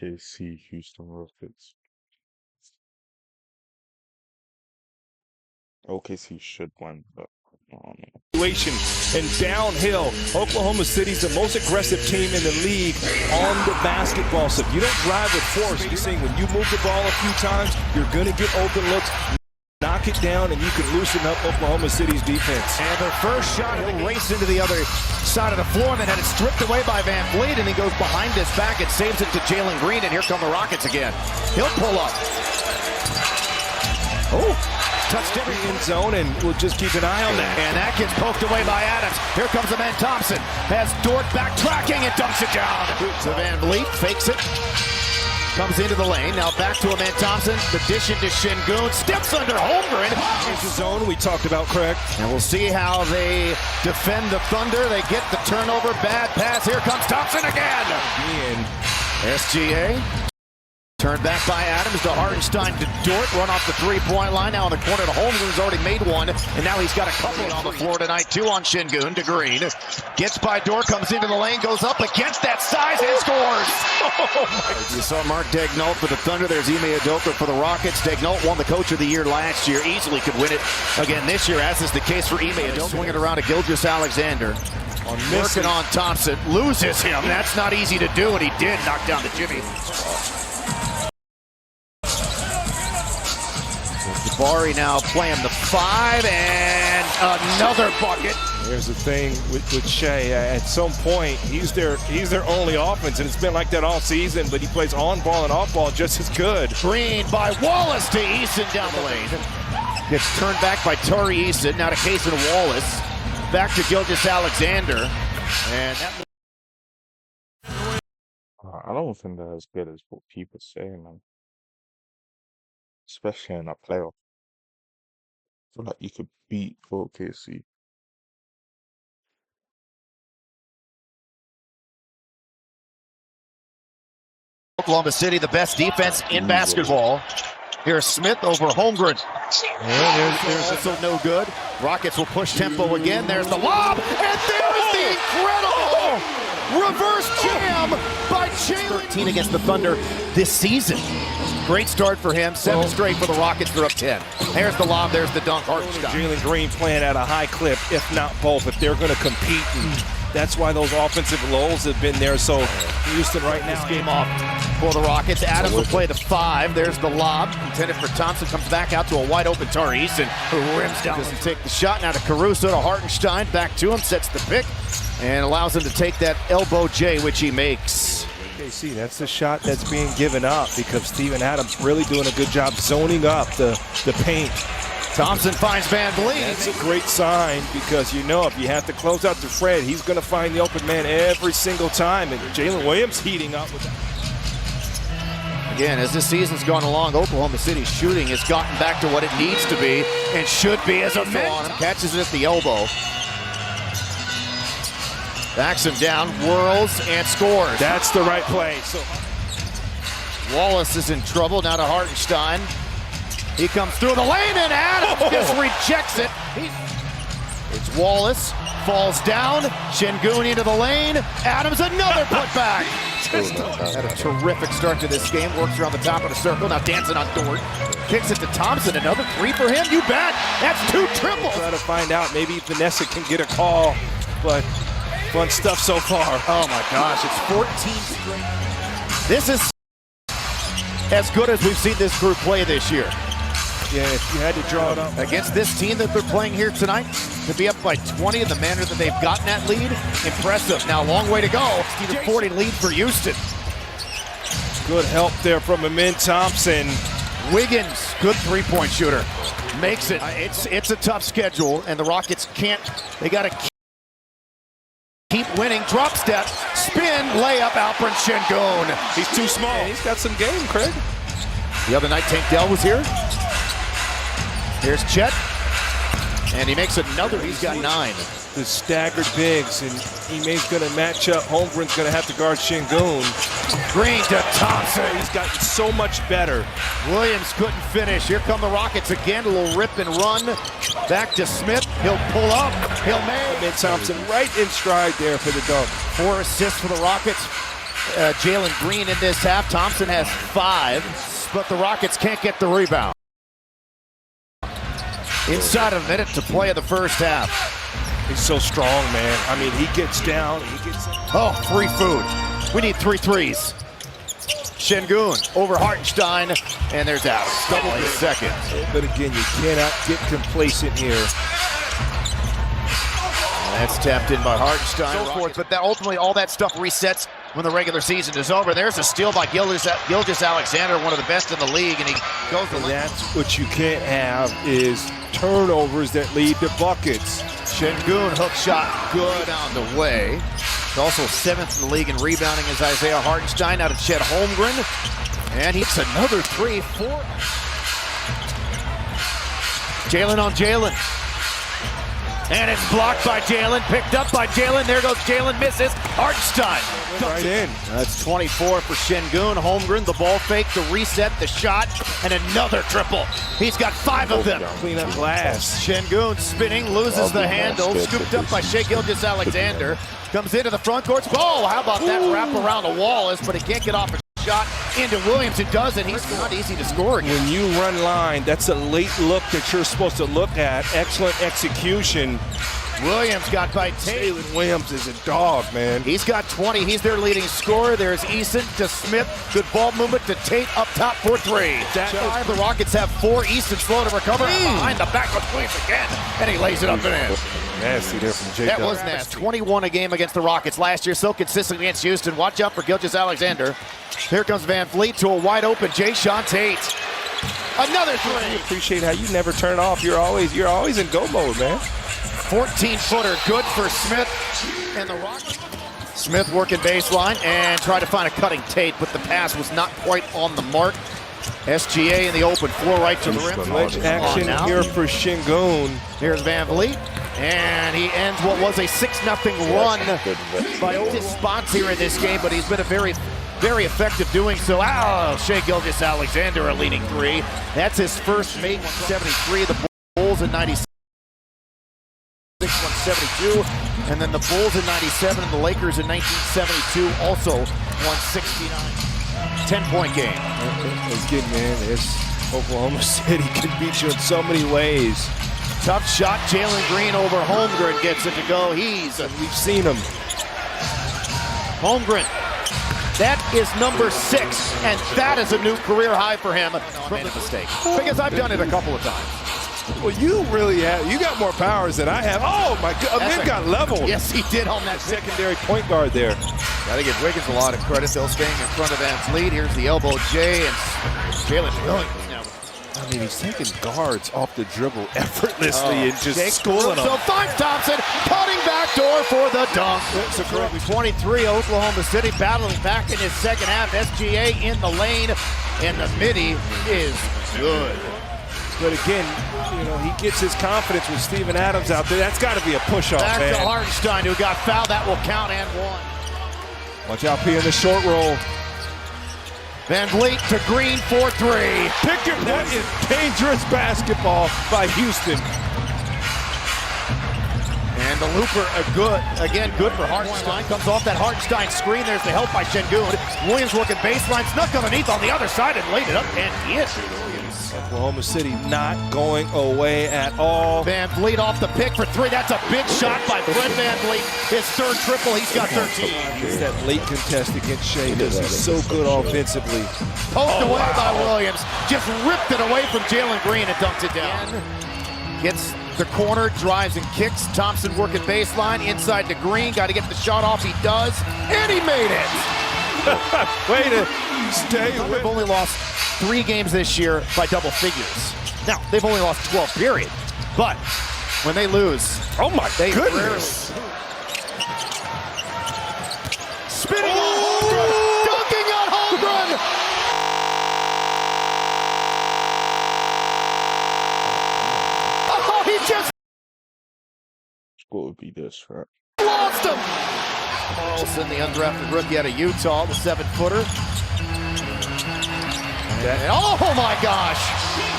OKC, Houston Rockets. OKC should win, but And downhill, Oklahoma City's the most aggressive team in the league on the basketball. So if you don't drive with force, you're saying when you move the ball a few times, you're going to get open looks. Knock it down, and you can loosen up Oklahoma City's defense. And their first shot, he'll race into the other side of the floor, and then had it stripped away by Van Vliet, and he goes behind his back and saves it to Jalen Green, and here come the Rockets again. He'll pull up. Oh, touched every end zone, and we'll just keep an eye on that. And that gets poked away by Adams. Here comes the man Thompson. Has Dort backtracking and dunks it down. So Van Vliet fakes it. Comes into the lane. Now back to a man Thompson. The dish into Şengün. Steps under Holmgren. Here's the zone we talked about, Craig. And we'll see how they defend the Thunder. They get the turnover. Bad pass. Here comes Thompson again. SGA. Turned back by Adams to Hartenstein to Dort. Run off the three-point line. Now in the corner to Holmgren's already made one. And now he's got a couple on the floor tonight. Two on Şengün to Green. Gets by Dort. Comes into the lane. Goes up against that size and scores. You saw Mark Daigneault for the Thunder. There's Ime Udoka for the Rockets. Daigneault won the Coach of the Year last year. Easily could win it again this year, as is the case for Ime Udoka. Swinging around to Gilgeous-Alexander. Working on Thompson. Loses him. That's not easy to do, and he did knock down the Jimmy. Jabari now playing the 5, and another bucket. Here's the thing with Shea. At some point, he's their only offense, and it's been like that all season. But he plays on ball and off ball just as good. Green by Wallace to Eason down the lane. Gets turned back by Tari Eason. Now to Cason Wallace. Back to Gilgeous-Alexander, and that. I don't think they're as good as what people say, man. Especially in a playoff. I feel like you could beat OKC. Oklahoma City, the best defense in basketball. Here's Smith over Holmgren. There's also no good. Rockets will push tempo again. There's the lob, and there's the incredible reverse jam by Jalen. 13 against the Thunder this season. Great start for him. 7 straight for the Rockets. They're up 10. There's the lob. There's the dunk. Jalen Green playing at a high clip, if not both, if they're going to compete. And that's why those offensive lulls have been there. So Houston right now. This game off for the Rockets. Adams will play the 5. There's the lob. Intended for Thompson. Comes back out to a wide open Tari Eason, who rims down. Doesn't take the shot. Now to Caruso, to Hartenstein. Back to him. Sets the pick. And allows him to take that elbow J, which he makes. OKC, that's the shot that's being given up because Steven Adams really doing a good job zoning up the paint. Thompson finds Van Vliet. That's a great sign because you know if you have to close out to Fred, he's going to find the open man every single time. And Jalen Williams heating up with that. Again, as this season's gone along, Oklahoma City's shooting has gotten back to what it needs to be and should be as a on him. Catches it at the elbow. Backs him down, whirls, and scores. That's the right play. So Wallace is in trouble. Now to Hartenstein. He comes through the lane, and Adams just rejects it. It's Wallace. Falls down. Şengün into the lane. Adams, another putback. Had a terrific start to this game. Works around the top of the circle. Now dancing on Dort. Kicks it to Thompson. Another 3 for him. You bet. That's 2 triples. Try to find out. Maybe Vanessa can get a call. But fun stuff so far. Oh my gosh. It's 14 straight. This is as good as we've seen this group play this year. Yeah, if you had to draw it up. Against this team that they're playing here tonight, to be up by 20 in the manner that they've gotten that lead, impressive. Now, long way to go. It's a 40 lead for Houston. Good help there from Amin Thompson. Wiggins, good three-point shooter. Makes it. It's a tough schedule, and the Rockets can't. They got to keep winning. Drop step, spin, layup, Alperen Şengün. He's too small. Yeah, he's got some game, Craig. The other night, Tank Dell was here. Here's Chet. And he makes another. He's got 9. The staggered bigs, and Ime's going to match up. Holmgren's going to have to guard Şengün. Green to Thompson. He's gotten so much better. Williams couldn't finish. Here come the Rockets again. A little rip and run. Back to Smith. He'll pull up. He'll make. And Thompson right in stride there for the dunk. 4 assists for the Rockets. Jalen Green in this half. Thompson has 5, but the Rockets can't get the rebound. Inside a minute to play in the first half. He's so strong, man. I mean, he gets down. Oh, free food. We need 3 threes. Şengün over Hartenstein, and there's Adams. Double his second. But again, you cannot get complacent here. And that's tapped in by Hartenstein. So forth, but that ultimately all that stuff resets when the regular season is over. There's a steal by Gilgeous-Alexander, one of the best in the league, and he goes to that's what you can't have is turnovers that lead to buckets. Şengün hook shot good on the way. He's also 7th in the league in rebounding is Isaiah Hartenstein out of Chet Holmgren. And he hits another 3, 4. Jalen on Jalen. And it's blocked by Jalen, picked up by Jalen. There goes Jalen, misses. Hartenstein. Right in. That's 24 for Şengün. Holmgren, the ball fake to reset the shot, and another triple. He's got 5 of them. Clean up glass. Şengün spinning, loses the handle, scooped up by Shai Gilgeous-Alexander. Comes into the front court. Oh, how about that wrap around the wall? But he can't get off a shot into Williams. It does, and he's not easy to score again. When you run line, that's a late look that you're supposed to look at. Excellent execution. Williams got by Tate. Jalen Williams is a dog, man. He's got 20. He's their leading scorer. There's Eason to Smith. Good ball movement to Tate up top for 3. That 5. The Rockets have 4. Eason slow to recover. Behind the back of Williams again. And he lays it up and in. Nasty there from Jay. That was nasty. 21 a game against the Rockets last year. So consistent against Houston. Watch out for Gilgeous-Alexander. Here comes Van Vliet to a wide open Jae'Sean Tate. Another 3. I appreciate how you never turn off. You're always in go mode, man. 14-footer, good for Smith and the Rockets. Smith working baseline and tried to find a cutting Tate, but the pass was not quite on the mark. SGA in the open floor right to the rim. Much action here for Şengün. Here's Van Vliet, and he ends what was a 6-0 run by his spots here in this game, but he's been a very effective doing so. Shai Gilgeous-Alexander a leading 3. That's his first made 173. The Bulls in 96. 172, and then the Bulls in 97 and the Lakers in 1972 also 169. 10-point game. Again, man, it's Oklahoma City can beat you in so many ways. Tough shot. Jalen Green over Holmgren gets it to go. We've seen him. Holmgren. That is number 6, and that is a new career high for him. Made a mistake because I've done it a couple of times. Well, you really have. You got more powers than I have. Oh, my God. Amir got leveled. Yes, he did on that Secondary point guard there. Got to give Wiggins a lot of credit. They'll staying in front of Van Vliet. Here's the elbow J, and Jalen Williams now. I mean, he's taking guards off the dribble effortlessly and just schooling them. So finds Thompson, cutting back door for the dunk. So correct. 23, Oklahoma City battling back in his second half. SGA in the lane, and the midi is good. But again, you know, he gets his confidence with Steven Adams out there. That's got to be a push-off, Back man. to Hartenstein, who got fouled. That will count and 1. Watch out, P in the short roll. Van Vliet to Green for 3. That is dangerous basketball by Houston. And the looper, good for Hartenstein. Comes off that Hartenstein screen. There's the help by Şengün. Williams working baseline, snuck underneath on the other side and laid it up, and he is. Oklahoma City not going away at all. Van Vliet off the pick for 3. That's a big shot by Fred Van Vliet. His 3rd triple. He's got 13. It's that late contest against Shai because he's so good offensively. Poked away by Williams. Just ripped it away from Jalen Green and dunked it down. Gets the corner, drives and kicks. Thompson working baseline, inside to Green. Got to get the shot off. He does, and he made it. Way to stay with. They've only lost 3 games this year by double figures. Now, they've only lost 12, period. But when they lose, oh my goodness. Spinning on Holmgren, dunking on Holmgren. Oh, he just What would be this, right? Lost him! Carlson, the undrafted rookie out of Utah, the 7-footer. And, oh my gosh!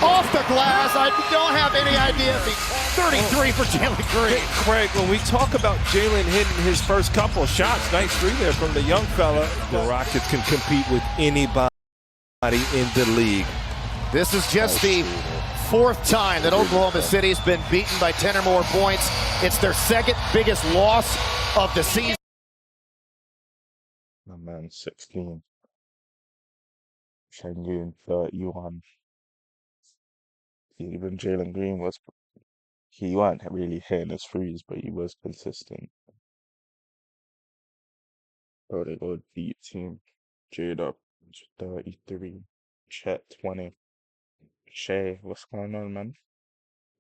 Off the glass. I don't have any idea if he's 33 for Jalen Green. Craig, when we talk about Jalen hitting his first couple of shots, nice three there from the young fella. The Rockets can compete with anybody in the league. This is just the fourth time that Oklahoma City's been beaten by 10 or more points. It's their second biggest loss of the season. My man, 16. Şengün, 31. Even Jalen Green he wasn't really hitting his threes, but he was consistent. Oh, they go deep team. Jada, 33. Chet, 20. Shea, what's going on, man?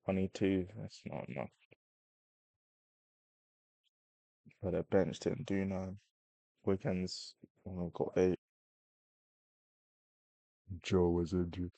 22. That's not enough. But the bench didn't do none. Wiggins only got 8. Joe was injured.